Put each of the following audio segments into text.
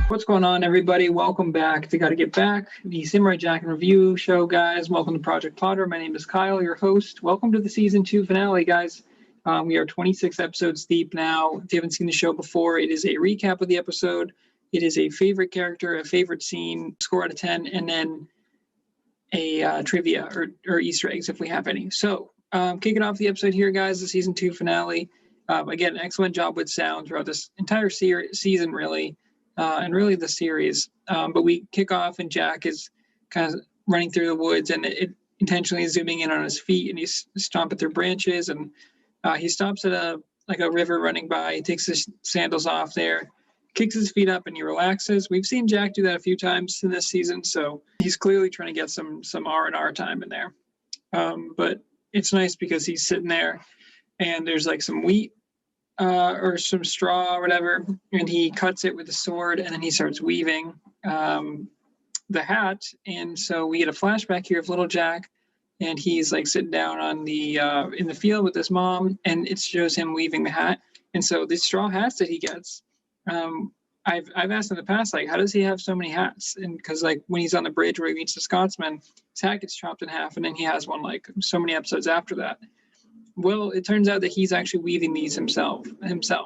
What's going on, everybody? Welcome back to Gotta Get Back, the Samurai Jack and Review show, guys. Welcome to Project Plotter. My name is Kyle, your host. Welcome to the season 2 finale, guys. We are 26 episodes deep now. If you haven't seen the show before, it is a recap of the episode. It is a favorite character, a favorite scene, score out of 10, and then a trivia or Easter eggs if we have any. So, kicking off the episode here, guys, the season 2 finale. Again, excellent job with sound throughout this entire season, really. And really the series. But we kick off and Jack is kind of running through the woods and it intentionally zooming in on his feet and he's stomping through branches and he stops at a river running by. He takes his sandals off there, kicks his feet up and he relaxes. We've seen Jack do that a few times in this season, so he's clearly trying to get some R&R time in there. But it's nice because he's sitting there and there's like some wheat or some straw or whatever, and he cuts it with a sword and then he starts weaving the hat. And so we get a flashback here of little Jack and he's like sitting down on the in the field with his mom and it shows him weaving the hat. And so the straw hats that he gets, I've asked in the past, like, how does he have so many hats? And because like when he's on the bridge where he meets the Scotsman, his hat gets chopped in half and then he has one like so many episodes after that. Well, it turns out that he's actually weaving these himself,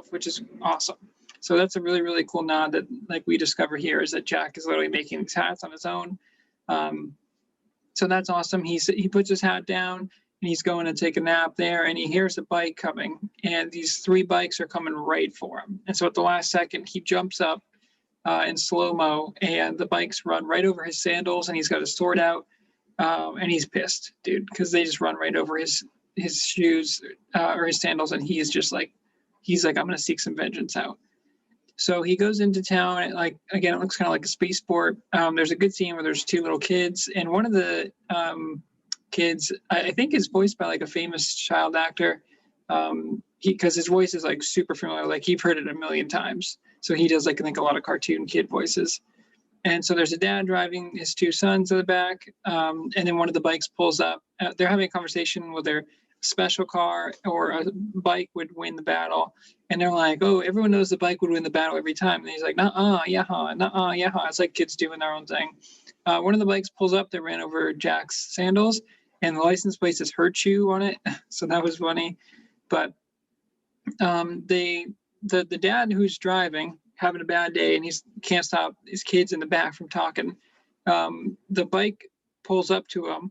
which is awesome. So that's a really, really cool nod that like we discover here is that Jack is literally making these hats on his own. So that's awesome. He puts his hat down and he's going to take a nap there and he hears a bike coming and these 3 bikes are coming right for him. And so at the last second, he jumps up in slow-mo and the bikes run right over his sandals and he's got his sword out and he's pissed, dude, because they just run right over his shoes or his sandals and he's like I'm gonna seek some vengeance out. So he goes into town and like again it looks kind of like a spaceport. There's a good scene where there's 2 little kids and one of the kids I think is voiced by like a famous child actor because his voice is like super familiar, like you've heard it a million times. So he does like I think a lot of cartoon kid voices. And so there's a dad driving his 2 sons in the back and then one of the bikes pulls up. They're having a conversation with their special car or a bike would win the battle, and they're like, oh, everyone knows the bike would win the battle every time, and he's like, nuh-uh, yeah-ha, nuh-uh, yeah-ha. It's like kids doing their own thing. One of the bikes pulls up that ran over Jack's sandals and the license plate says "Hurt You" on it, so that was funny. But the dad who's driving having a bad day and he can't stop his kids in the back from talking, the bike pulls up to him.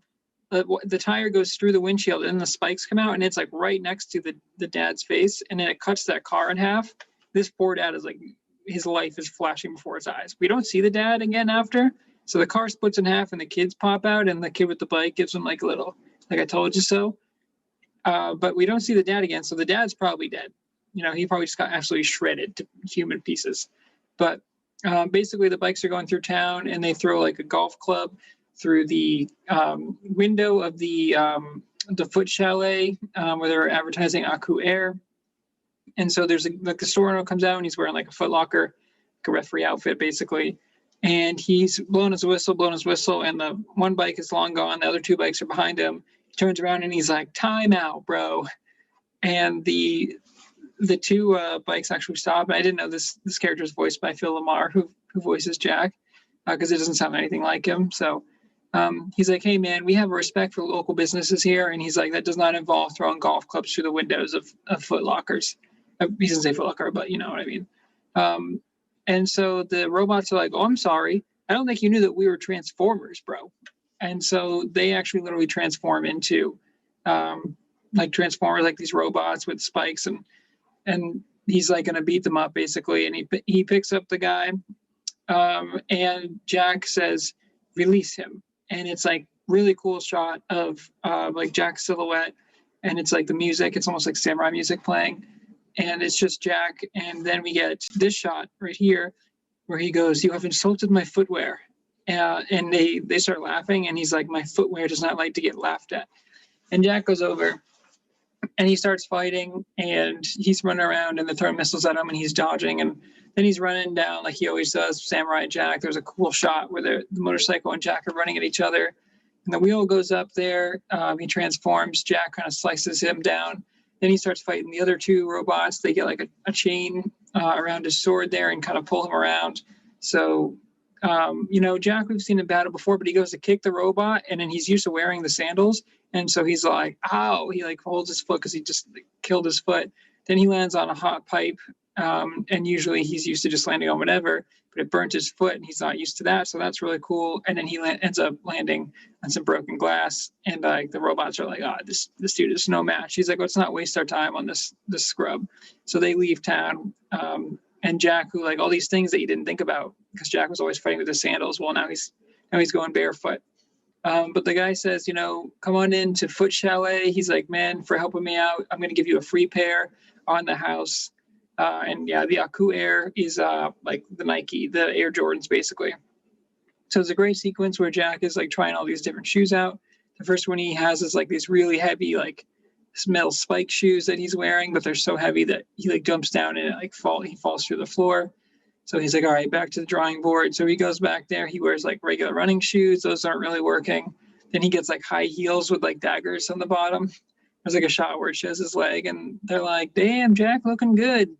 The tire goes through the windshield and the spikes come out and it's like right next to the dad's face and then it cuts that car in half. This poor dad is like, his life is flashing before his eyes. We don't see the dad again after. So the car splits in half and the kids pop out and the kid with the bike gives him like a little, like I told you so. But we don't see the dad again. So the dad's probably dead. You know, he probably just got absolutely shredded to human pieces. But basically the bikes are going through town and they throw like a golf club through the window of the Foot Chalet where they're advertising Aku Air. And so there's like the store owner comes out and he's wearing like a Foot Locker, like a referee outfit basically. And he's blowing his whistle, and the one bike is long gone. The other 2 bikes are behind him. He turns around and he's like, time out, bro. And the 2 bikes actually stop. I didn't know this character is voiced by Phil Lamar, who voices Jack, because it doesn't sound anything like him. So he's like, hey, man, we have respect for local businesses here. And he's like, that does not involve throwing golf clubs through the windows of Foot Lockers. He doesn't say Foot Locker, but you know what I mean. And so the robots are like, oh, I'm sorry. I don't think you knew that we were Transformers, bro. And so they actually literally transform into like Transformers, like these robots with spikes. And he's like going to beat them up, basically. And he picks up the guy. And Jack says, release him. And it's like really cool shot of like Jack's silhouette. And it's like the music, it's almost like samurai music playing. And it's just Jack. And then we get this shot right here where he goes, you have insulted my footwear. And they start laughing. And he's like, my footwear does not like to get laughed at. And Jack goes over and he starts fighting and he's running around and they're throwing missiles at him and he's dodging. And then he's running down like he always does, Samurai Jack. There's a cool shot where the motorcycle and Jack are running at each other. And the wheel goes up there. He transforms. Jack kind of slices him down. Then he starts fighting the other 2 robots. They get like a chain around his sword there and kind of pull him around. So, Jack, we've seen in battle before, but he goes to kick the robot, and then he's used to wearing the sandals. And so he's like, ow, he like holds his foot because he just killed his foot. Then he lands on a hot pipe. And usually he's used to just landing on whatever, but it burnt his foot and he's not used to that. So that's really cool. And then he ends up landing on some broken glass. And the robots are like, oh, this dude is no match. He's like, let's not waste our time on this scrub. So they leave town. And Jack, who like all these things that you didn't think about, because Jack was always fighting with his sandals. Well, now he's going barefoot. But the guy says, come on in to Foot Chalet. He's like, man, for helping me out, I'm going to give you a free pair on the house. The Aku Air is like the Nike, the Air Jordans, basically. So it's a great sequence where Jack is like trying all these different shoes out. The first one he has is like these really heavy, like metal spike shoes that he's wearing, but they're so heavy that he like jumps down and he falls through the floor. So he's like, all right, back to the drawing board. So he goes back there. He wears like regular running shoes. Those aren't really working. Then he gets like high heels with like daggers on the bottom. There's like a shot where it shows his leg, and they're like, damn, Jack, looking good.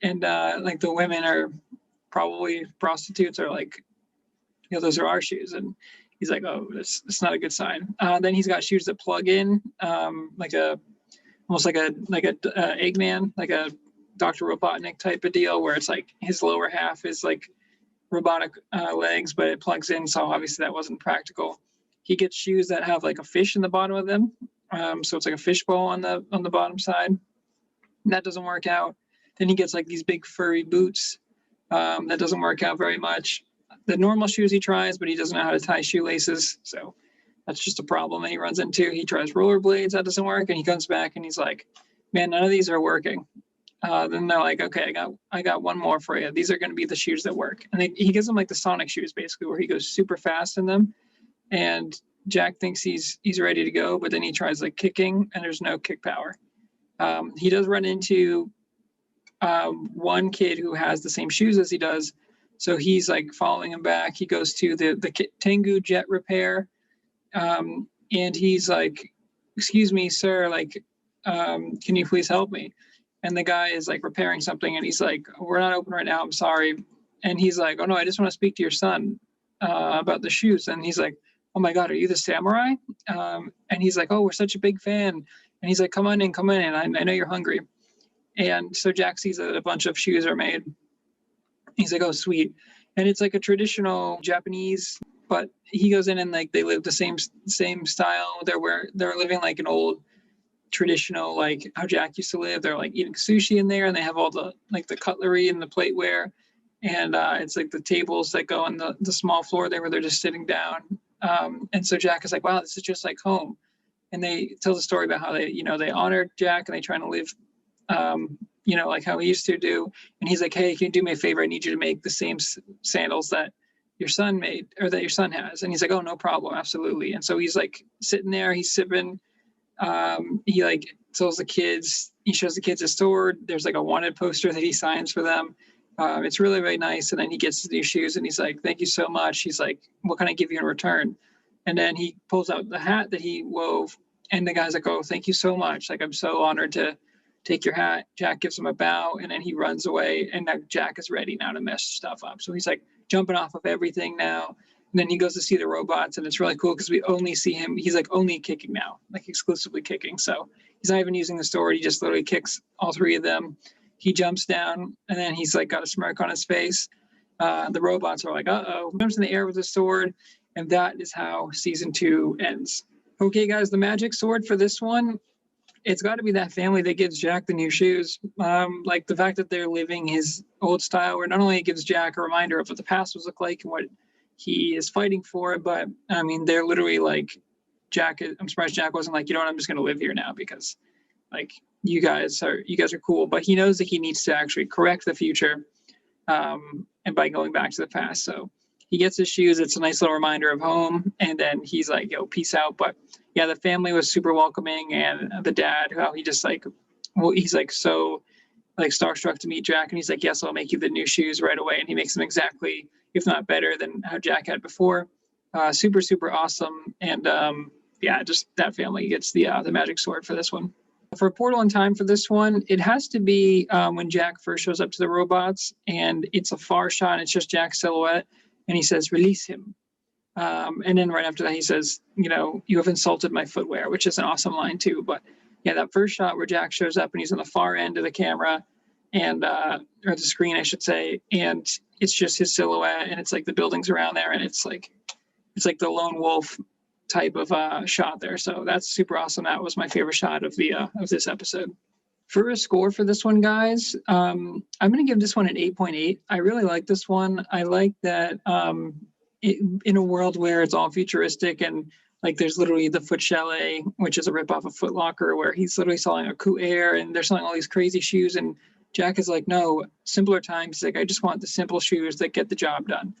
And like the women are probably prostitutes, or like, those are our shoes. And he's like, oh, that's not a good sign. Then he's got shoes that plug in, almost like a Eggman, like a Dr. Robotnik type of deal, where it's like his lower half is like robotic legs, but it plugs in. So obviously that wasn't practical. He gets shoes that have like a fish in the bottom of them. So it's like a fishbowl on the bottom side. And that doesn't work out. Then he gets like these big furry boots. That doesn't work out very much. The normal shoes he tries, but he doesn't know how to tie shoelaces. So that's just a problem that he runs into. He tries rollerblades. That doesn't work. And he comes back and he's like, man, none of these are working. Then they're like, okay, I got one more for you. These are going to be the shoes that work. And he gives them like the Sonic shoes, basically, where he goes super fast in them. And Jack thinks he's ready to go, but then he tries like kicking, and there's no kick power. He does run into one kid who has the same shoes as he does. So he's like following him back. He goes to the Tengu jet repair. And he's like, excuse me, sir, like, can you please help me? And the guy is like repairing something, and he's like, we're not open right now, I'm sorry. And he's like, oh no, I just want to speak to your son about the shoes. And he's like, oh my God, are you the samurai? And he's like, oh, we're such a big fan. And he's like, come on in, I know you're hungry. And so Jack sees that a bunch of shoes are made. He's like, oh, sweet. And it's like a traditional Japanese, but he goes in and like they live the same style. They're living like an old traditional, like how Jack used to live. They're like eating sushi in there, and they have all the like the cutlery and the plateware. And it's like the tables that go on the small floor there where they're just sitting down. And so Jack is like, wow, this is just like home. And they tell the story about how they honored Jack, and they trying to live like how he used to do. And he's like, hey, can you do me a favor? I need you to make the same sandals that your son made, or that your son has. And he's like, oh, no problem. Absolutely. And so he's like sitting there, he's sipping. He like tells the kids, he shows the kids his sword. There's like a wanted poster that he signs for them. It's really, really nice. And then he gets his new shoes, and he's like, thank you so much. He's like, what can I give you in return? And then he pulls out the hat that he wove. And the guy's like, oh, thank you so much. Like, I'm so honored to take your hat. Jack gives him a bow, and then he runs away. And now Jack is ready now to mess stuff up. So he's like jumping off of everything now. And then he goes to see the robots, and it's really cool because we only see him. He's like only kicking now, like exclusively kicking. So he's not even using the sword. He just literally kicks all three of them. He jumps down, and then he's like got a smirk on his face. The robots are like, uh-oh. He jumps in the air with the sword, and that is how season 2 ends. Okay, guys, the magic sword for this one, it's got to be that family that gives Jack the new shoes. Like the fact that they're living his old style, where not only it gives Jack a reminder of what the past was like and what he is fighting for, but I mean, they're literally like, I'm surprised Jack wasn't like, I'm just going to live here now because like you guys are cool. But he knows that he needs to actually correct the future, and by going back to the past. So he gets his shoes. It's a nice little reminder of home. And then he's like, peace out. But yeah, the family was super welcoming, and the dad, how he just like, he's like so like starstruck to meet Jack, and he's like, yes, I'll make you the new shoes right away. And he makes them exactly, if not better than how Jack had before. Super, super awesome. And just that family gets the magic sword for this one. For Portal in Time for this one, it has to be when Jack first shows up to the robots, and it's a far shot, and it's just Jack's silhouette, and he says, "Release him." And then right after that, he says, "You have insulted my footwear," which is an awesome line too. But yeah, that first shot where Jack shows up and he's on the far end of the camera and or the screen, I should say, and it's just his silhouette, and it's like the buildings around there, and it's like the lone wolf type of shot there. So that's super awesome. That was my favorite shot of this episode. For a score for this one, guys, I'm going to give this one an 8.8. I really like this one. I like that in a world where it's all futuristic and like there's literally the Foot Chalet, which is a ripoff of Foot Locker, where he's literally selling a Coup Air and they're selling all these crazy shoes. And Jack is like, no, simpler times. He's like, I just want the simple shoes that get the job done.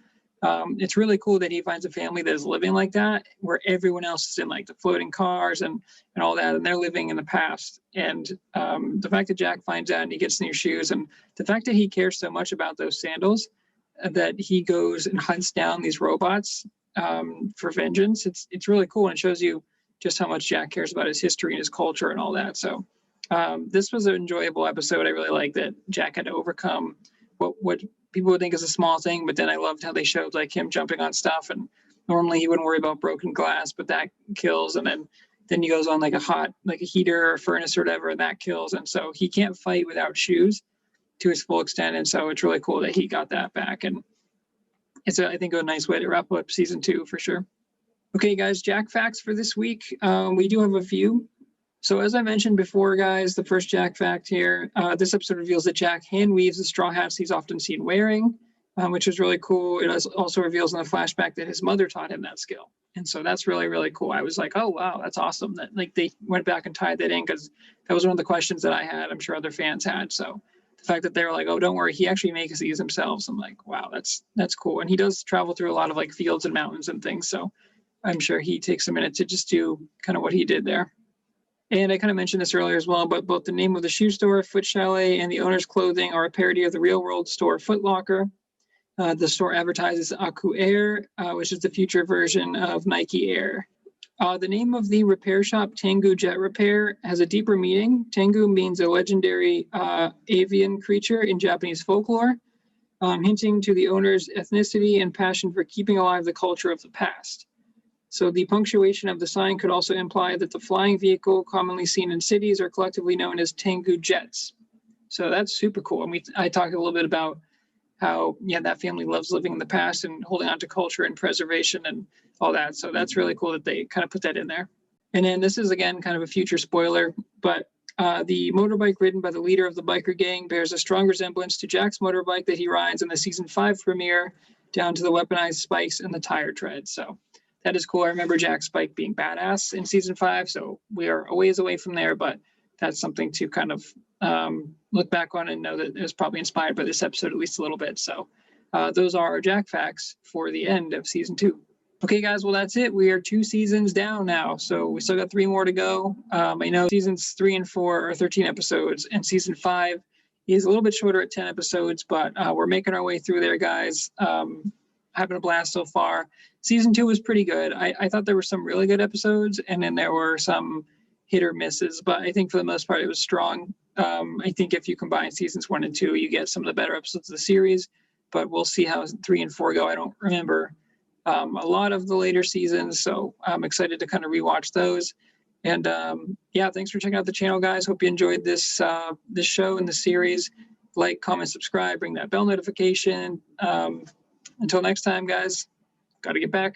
It's really cool that he finds a family that is living like that, where everyone else is in like the floating cars and all that, and they're living in the past. And the fact that Jack finds out and he gets new shoes, and the fact that he cares so much about those sandals that he goes and hunts down these robots for vengeance, it's really cool, and it shows you just how much Jack cares about his history and his culture and all that. So this was an enjoyable episode. I really like that Jack had to overcome what people would think is a small thing, but then I loved how they showed like him jumping on stuff, and normally he wouldn't worry about broken glass, but that kills. And then he goes on like a heater or furnace or whatever, and that kills. And so he can't fight without shoes to his full extent. And so it's really cool that he got that back. And it's, I think, a nice way to wrap up season 2 for sure. Okay, guys, Jack facts for this week. We do have a few. So as I mentioned before, guys, the first Jack fact here, this episode reveals that Jack hand weaves the straw hats he's often seen wearing, which is really cool. It also reveals in the flashback that his mother taught him that skill. And so that's really, really cool. I was like, oh, wow, that's awesome that like they went back and tied that in, because that was one of the questions that I had. I'm sure other fans had. So the fact that they were like, oh, don't worry, he actually makes these himself. So I'm like, wow, that's cool. And he does travel through a lot of like fields and mountains and things. So I'm sure he takes a minute to just do kind of what he did there. And I kind of mentioned this earlier as well, but both the name of the shoe store, Foot Chalet, and the owner's clothing are a parody of the real world store Foot Locker. The store advertises Aku Air, which is the future version of Nike Air. The name of the repair shop, Tengu Jet Repair, has a deeper meaning. Tengu means a legendary avian creature in Japanese folklore, hinting to the owner's ethnicity and passion for keeping alive the culture of the past. So the punctuation of the sign could also imply that the flying vehicle commonly seen in cities are collectively known as Tengu jets. So that's super cool. And I talked a little bit about how, that family loves living in the past and holding on to culture and preservation and all that. So that's really cool that they kind of put that in there. And then this is, again, kind of a future spoiler, but the motorbike ridden by the leader of the biker gang bears a strong resemblance to Jack's motorbike that he rides in the season 5 premiere, down to the weaponized spikes and the tire treads. So that is cool. I remember Jack's bike being badass in season 5, so we are a ways away from there, but that's something to kind of look back on and know that it was probably inspired by this episode at least a little bit. So those are our Jack facts for the end of season 2. Okay, guys, well, that's it. We are 2 seasons down now, so we still got 3 more to go. I know seasons 3 and 4 are 13 episodes, and season 5 is a little bit shorter at 10 episodes, but we're making our way through there, guys. Having a blast so far. Season 2 was pretty good. I thought there were some really good episodes, and then there were some hit or misses, but I think for the most part it was strong. I think if you combine seasons 1 and 2, you get some of the better episodes of the series, but we'll see how 3 and 4 go. I don't remember a lot of the later seasons, so I'm excited to kind of rewatch those. And thanks for checking out the channel, guys. Hope you enjoyed this show and the series. Like, comment, subscribe, ring that bell notification. Until next time, guys, got to get back.